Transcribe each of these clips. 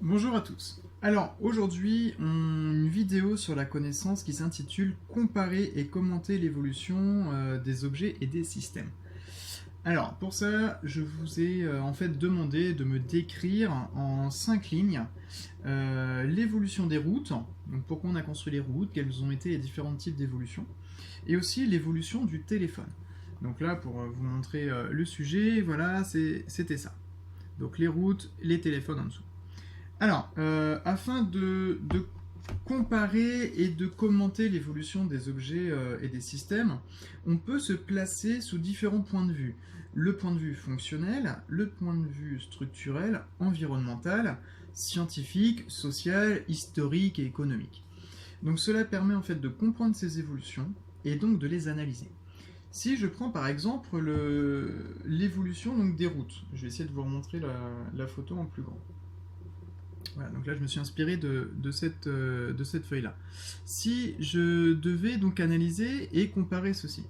Bonjour à tous. Alors aujourd'hui, une vidéo sur la connaissance qui s'intitule Comparer et commenter l'évolution des objets et des systèmes. Alors pour ça, je vous ai en fait demandé de me décrire en 5 lignes l'évolution des routes, donc pourquoi on a construit les routes, quels ont été les différents types d'évolution, et aussi l'évolution du téléphone. Donc là, pour vous montrer le sujet, voilà, c'était ça. Donc les routes, les téléphones en dessous. Alors, afin de comparer et de commenter l'évolution des objets et des systèmes, on peut se placer sous différents points de vue. Le point de vue fonctionnel, le point de vue structurel, environnemental, scientifique, social, historique et économique. Donc cela permet en fait de comprendre ces évolutions et donc de les analyser. Si je prends par exemple l'évolution des routes, je vais essayer de vous remontrer la photo en plus grand. Voilà, donc là je me suis inspiré de cette feuille-là. Si je devais donc analyser et comparer ceci,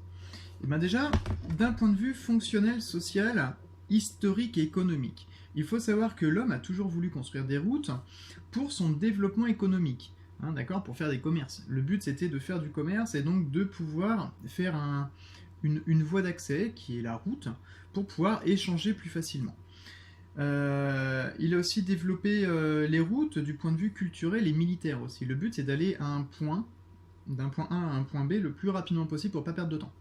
et bien déjà, d'un point de vue fonctionnel, social, historique et économique, il faut savoir que l'homme a toujours voulu construire des routes pour son développement économique, hein, d'accord, pour faire des commerces. Le but c'était de faire du commerce et donc de pouvoir faire une voie d'accès, qui est la route, pour pouvoir échanger plus facilement. Il a aussi développé les routes du point de vue culturel et militaire aussi. Le but c'est d'aller à un point, d'un point A à un point B le plus rapidement possible pour ne pas perdre de temps.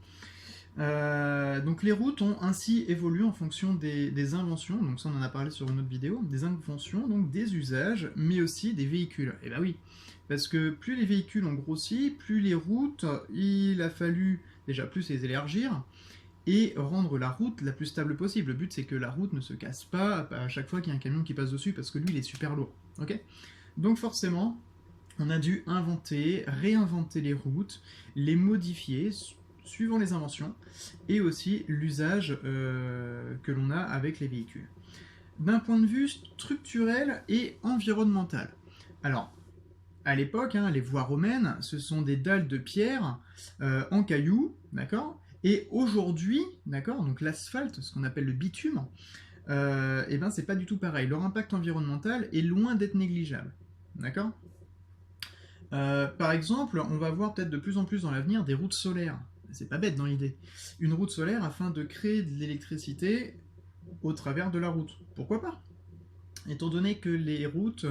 Donc les routes ont ainsi évolué en fonction des inventions, donc ça on en a parlé sur une autre vidéo, des inventions, donc des usages, mais aussi des véhicules. Et bah oui, parce que plus les véhicules ont grossi, plus les routes, il a fallu déjà plus les élargir, et rendre la route la plus stable possible. Le but c'est que la route ne se casse pas à chaque fois qu'il y a un camion qui passe dessus, parce que lui il est super lourd. Okay, donc forcément, on a dû réinventer les routes, les modifier suivant les inventions, et aussi l'usage que l'on a avec les véhicules. D'un point de vue structurel et environnemental. Alors, à l'époque, hein, les voies romaines, ce sont des dalles de pierre en cailloux, d'accord. Et aujourd'hui, d'accord, donc l'asphalte, ce qu'on appelle le bitume, et ben c'est pas du tout pareil. Leur impact environnemental est loin d'être négligeable, d'accord. Par exemple, on va voir peut-être de plus en plus dans l'avenir des routes solaires. C'est pas bête dans l'idée. Une route solaire afin de créer de l'électricité au travers de la route. Pourquoi pas? Étant donné que les routes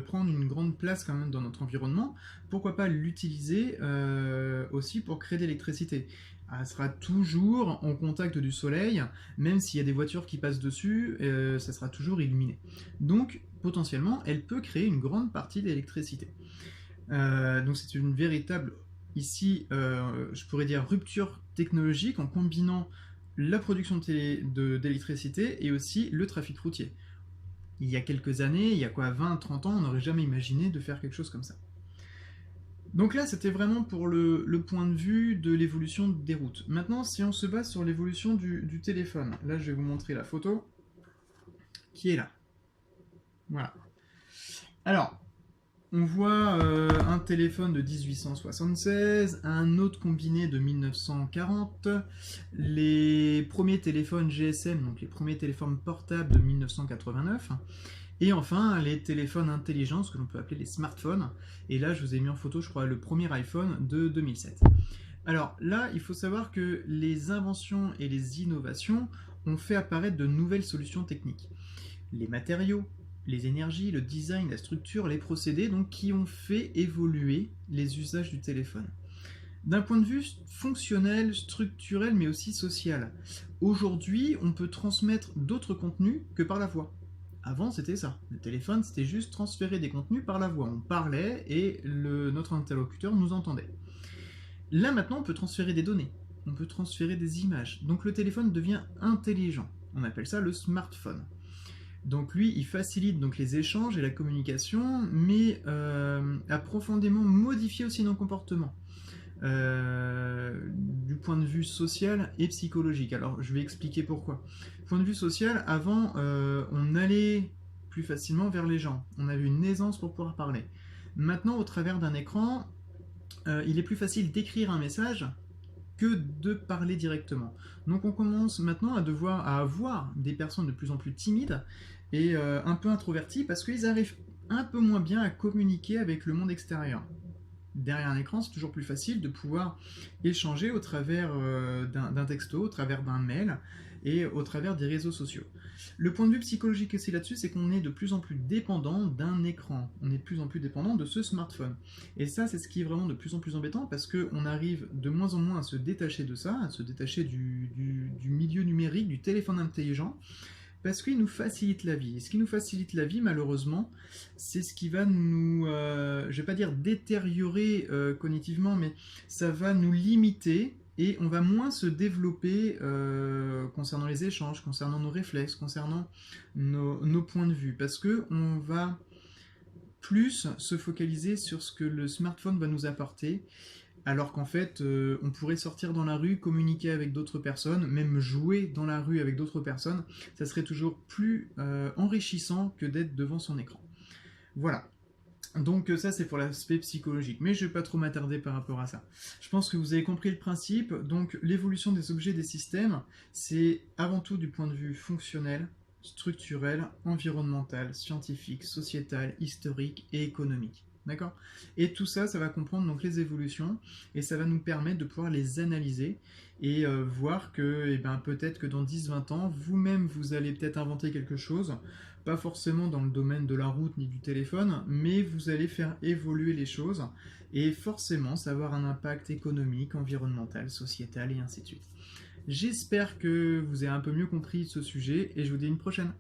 prennent une grande place quand même dans notre environnement, pourquoi pas l'utiliser aussi pour créer de l'électricité? Elle sera toujours en contact du soleil, même s'il y a des voitures qui passent dessus, ça sera toujours illuminé. Donc, potentiellement, elle peut créer une grande partie d'électricité. Donc c'est une véritable, ici, je pourrais dire, rupture technologique en combinant la production d'électricité et aussi le trafic routier. Il y a quelques années, il y a quoi, 20-30 ans, on n'aurait jamais imaginé de faire quelque chose comme ça. Donc là, c'était vraiment pour le point de vue de l'évolution des routes. Maintenant, si on se base sur l'évolution du téléphone, là je vais vous montrer la photo qui est là. Voilà. Alors, on voit un téléphone de 1876, un autre combiné de 1940, les premiers téléphones GSM, donc les premiers téléphones portables de 1989, et enfin les téléphones intelligents, ce que l'on peut appeler les smartphones. Et là, je vous ai mis en photo, je crois, le premier iPhone de 2007. Alors là, il faut savoir que les inventions et les innovations ont fait apparaître de nouvelles solutions techniques. Les matériaux, les énergies, le design, la structure, les procédés, donc qui ont fait évoluer les usages du téléphone. D'un point de vue fonctionnel, structurel, mais aussi social, aujourd'hui, on peut transmettre d'autres contenus que par la voix. Avant, c'était ça. Le téléphone, c'était juste transférer des contenus par la voix. On parlait et notre interlocuteur nous entendait. Là, maintenant, on peut transférer des données. On peut transférer des images. Donc le téléphone devient intelligent. On appelle ça le smartphone. Donc lui, il facilite donc les échanges et la communication, mais a profondément modifié aussi nos comportements, du point de vue social et psychologique. Alors je vais expliquer pourquoi. Point de vue social, avant, on allait plus facilement vers les gens, on avait une aisance pour pouvoir parler. Maintenant, au travers d'un écran, il est plus facile d'écrire un message que de parler directement. Donc on commence maintenant à avoir des personnes de plus en plus timides et un peu introverties parce qu'ils arrivent un peu moins bien à communiquer avec le monde extérieur. Derrière un écran, c'est toujours plus facile de pouvoir échanger au travers d'un texto, au travers d'un mail et au travers des réseaux sociaux. Le point de vue psychologique aussi là-dessus, c'est qu'on est de plus en plus dépendant d'un écran. On est de plus en plus dépendant de ce smartphone. Et ça, c'est ce qui est vraiment de plus en plus embêtant parce qu'on arrive de moins en moins à se détacher de ça, à se détacher du milieu numérique, du téléphone intelligent, parce qu'il nous facilite la vie. Et ce qui nous facilite la vie, malheureusement, c'est ce qui va nous, je vais pas dire détériorer cognitivement, mais ça va nous limiter et on va moins se développer concernant les échanges, concernant nos réflexes, concernant nos points de vue, parce que on va plus se focaliser sur ce que le smartphone va nous apporter, alors qu'en fait, on pourrait sortir dans la rue, communiquer avec d'autres personnes, même jouer dans la rue avec d'autres personnes, ça serait toujours plus enrichissant que d'être devant son écran. Voilà. Donc ça c'est pour l'aspect psychologique, mais je ne vais pas trop m'attarder par rapport à ça. Je pense que vous avez compris le principe, donc l'évolution des objets des systèmes, c'est avant tout du point de vue fonctionnel, structurel, environnemental, scientifique, sociétal, historique et économique. D'accord? Et tout ça, ça va comprendre donc les évolutions et ça va nous permettre de pouvoir les analyser et voir que eh ben, peut-être que dans 10-20 ans, vous-même vous allez peut-être inventer quelque chose, pas forcément dans le domaine de la route ni du téléphone, mais vous allez faire évoluer les choses et forcément ça va avoir un impact économique, environnemental, sociétal et ainsi de suite. J'espère que vous avez un peu mieux compris ce sujet et je vous dis à une prochaine.